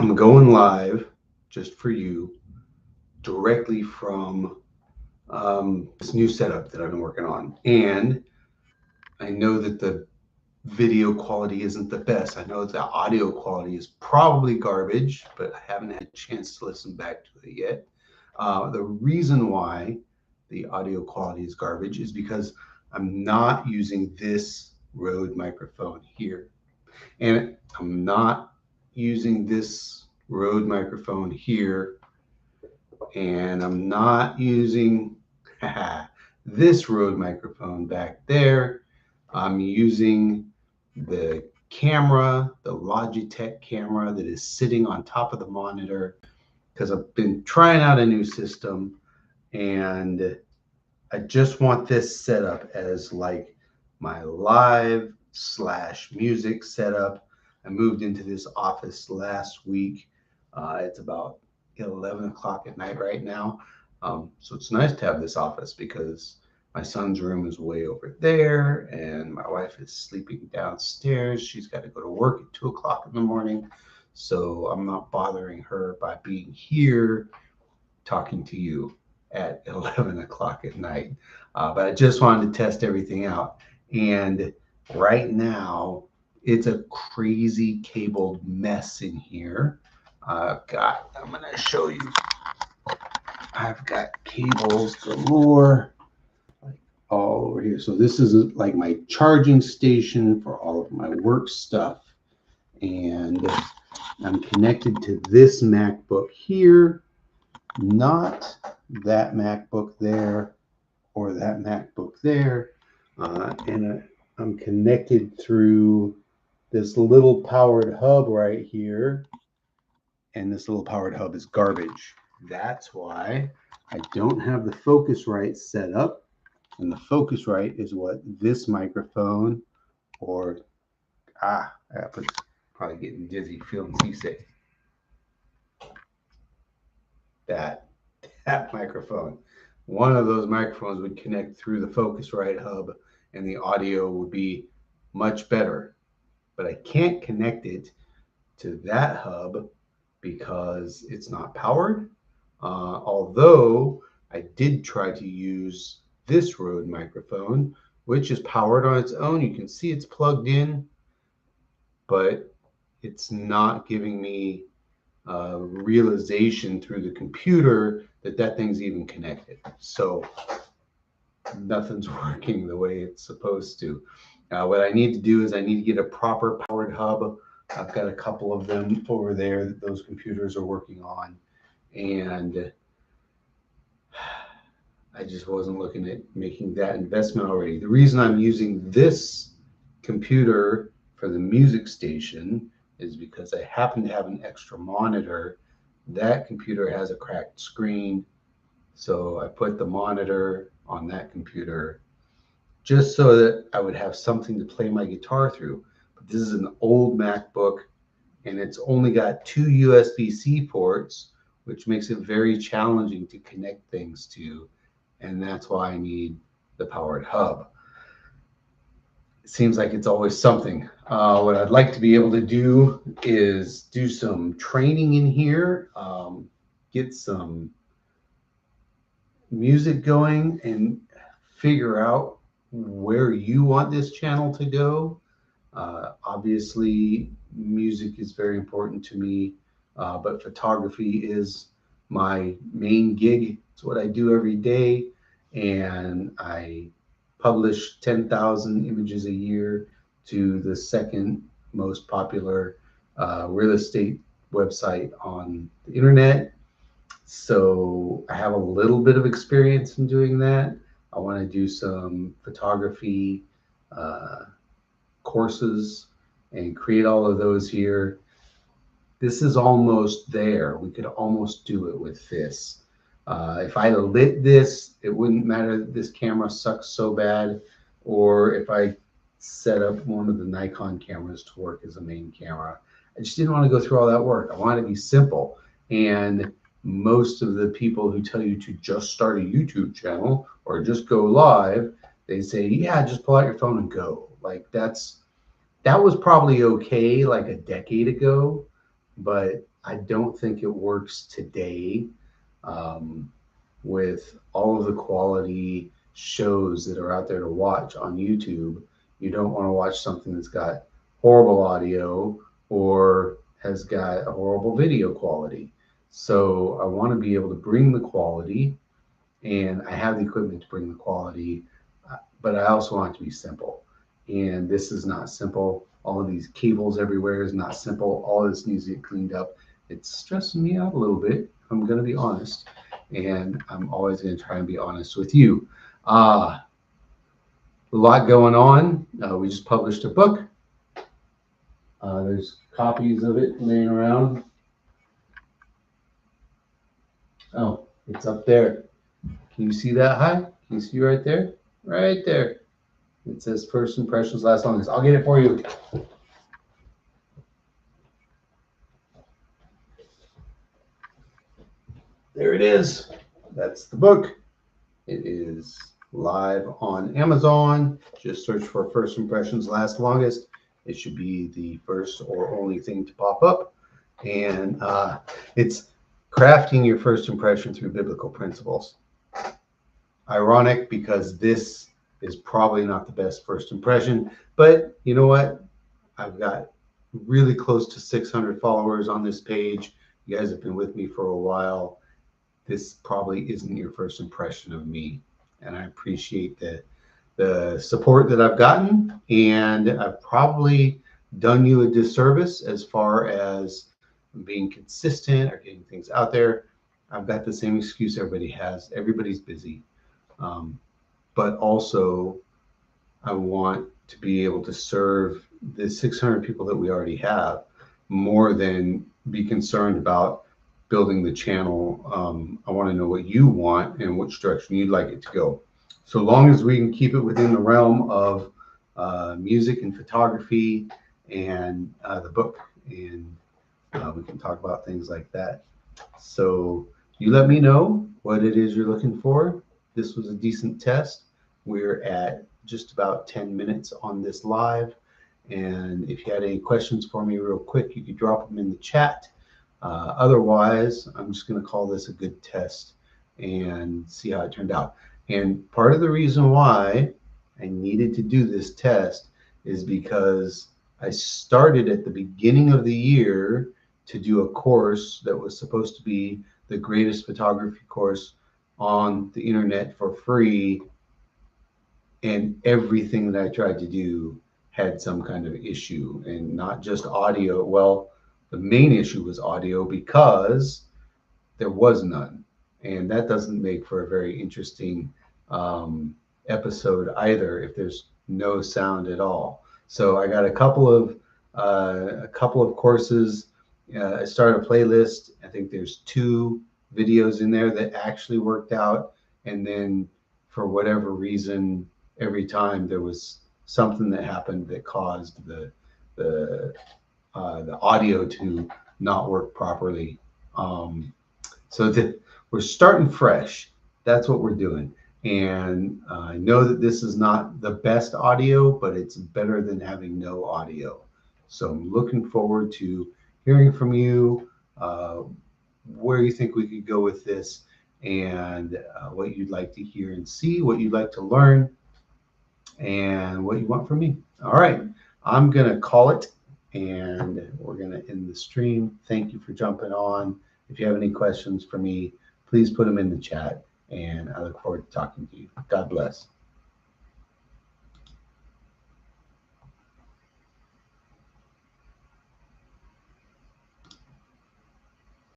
I'm going live just for you directly from this new setup that I've been working on. And I know that the video quality isn't the best. I know the audio quality is probably garbage, but I haven't had a chance to listen back to it yet. The reason why the audio quality is garbage is because I'm not using this Rode microphone here. And I'm not using this Rode microphone here. And I'm not using this Rode microphone back there. I'm using the camera, the Logitech camera that is sitting on top of the monitor because I've been trying out a new system and I just want this set up as like my live slash music setup. I moved into this office last week. It's about 11 o'clock at night right now. So it's nice to have this office because my son's room is way over there and my wife is sleeping downstairs. She's got to go to work at 2 o'clock in the morning. So I'm not bothering her by being here talking to you at 11 o'clock at night. But I just wanted to test everything out. And right now, it's a crazy cabled mess in here. I'm going to show you, I've got cables galore like all over here. So this is like my charging station for all of my work stuff. And I'm connected to this MacBook here, not that MacBook there or that MacBook there. I'm connected through this little powered hub right here. And this little powered hub is garbage. That's why I don't have the Focusrite set up. And the Focusrite is what this microphone or, probably getting dizzy, feeling seasick. That microphone. One of those microphones would connect through the Focusrite hub and the audio would be much better. But I can't connect it to that hub because it's not powered. Although I did try to use this Rode microphone, which is powered on its own. You can see it's plugged in, but it's not giving me realization through the computer that thing's even connected. So nothing's working the way it's supposed to. What I need to do is I need to get a proper powered hub. I've got a couple of them over there that those computers are working on. And I just wasn't looking at making that investment already. The reason I'm using this computer for the music station is because I happen to have an extra monitor. That computer has a cracked screen, so I put the monitor on that computer just so that I would have something to play my guitar through. But this is an old MacBook, and it's only got 2 USB-C ports, which makes it very challenging to connect things to, and that's why I need the powered hub. It seems like it's always something. What I'd like to be able to do is do some training in here, get some music going, and figure out where you want this channel to go. Obviously, music is very important to me, but photography is my main gig. It's what I do every day, and I publish 10,000 images a year to the second most popular real estate website on the internet. So I have a little bit of experience in doing that. I want to do some photography courses and create all of those here. This is almost there. We could almost do it with this. If I had lit this, it wouldn't matter that this camera sucks so bad, or if I set up one of the Nikon cameras to work as a main camera. I just didn't want to go through all that work. I wanted to be simple. And most of the people who tell you to just start a YouTube channel or just go live, they say, yeah, just pull out your phone and go. Like that was probably okay like a decade ago, but I don't think it works today with all of the quality shows that are out there to watch on YouTube. You don't want to watch something that's got horrible audio or has got a horrible video quality. So I want to be able to bring the quality, and I have the equipment to bring the quality, but I also want it to be simple. And this is not simple. All of these cables everywhere is not simple. All this needs to get cleaned up. It's stressing me out a little bit. I'm going to be honest. And I'm always going to try and be honest with you. A lot going on. We just published a book. There's copies of it laying around. Oh, it's up there. Can you see that high? Can you see right there? Right there. It says First Impressions Last Longest. I'll get it for you. There it is. That's the book. It is live on Amazon. Just search for First Impressions Last Longest. It should be the first or only thing to pop up. And it's crafting your first impression through biblical principles. Ironic, because this is probably not the best first impression, but you know what? I've got really close to 600 followers on this page. You guys have been with me for a while. This probably isn't your first impression of me, and I appreciate the support that I've gotten, and I've probably done you a disservice as far as being consistent or getting things out there. I've got the same excuse everybody has. Everybody's busy. But also I want to be able to serve the 600 people that we already have more than be concerned about building the channel. I want to know what you want and which direction you'd like it to go. So long as we can keep it within the realm of music and photography and the book, and we can talk about things like that. So you let me know what it is you're looking for. This was a decent test. We're at just about 10 minutes on this live. And if you had any questions for me real quick, you could drop them in the chat. Otherwise, I'm just going to call this a good test and see how it turned out. And part of the reason why I needed to do this test is because I started at the beginning of the year to do a course that was supposed to be the greatest photography course on the internet for free, and everything that I tried to do had some kind of issue, and not just audio. Well, the main issue was audio because there was none, and that doesn't make for a very interesting episode either if there's no sound at all. So I got a couple of courses. I started a playlist. I think there's 2 videos in there that actually worked out, and then for whatever reason, every time there was something that happened that caused the audio to not work properly. So that we're starting fresh. That's what we're doing. And I know that this is not the best audio, but it's better than having no audio. So I'm looking forward to hearing from you, where you think we could go with this, and what you'd like to hear and see, what you'd like to learn, and what you want from me. All right, I'm going to call it, and we're going to end the stream. Thank you for jumping on. If you have any questions for me, please put them in the chat, and I look forward to talking to you. God bless.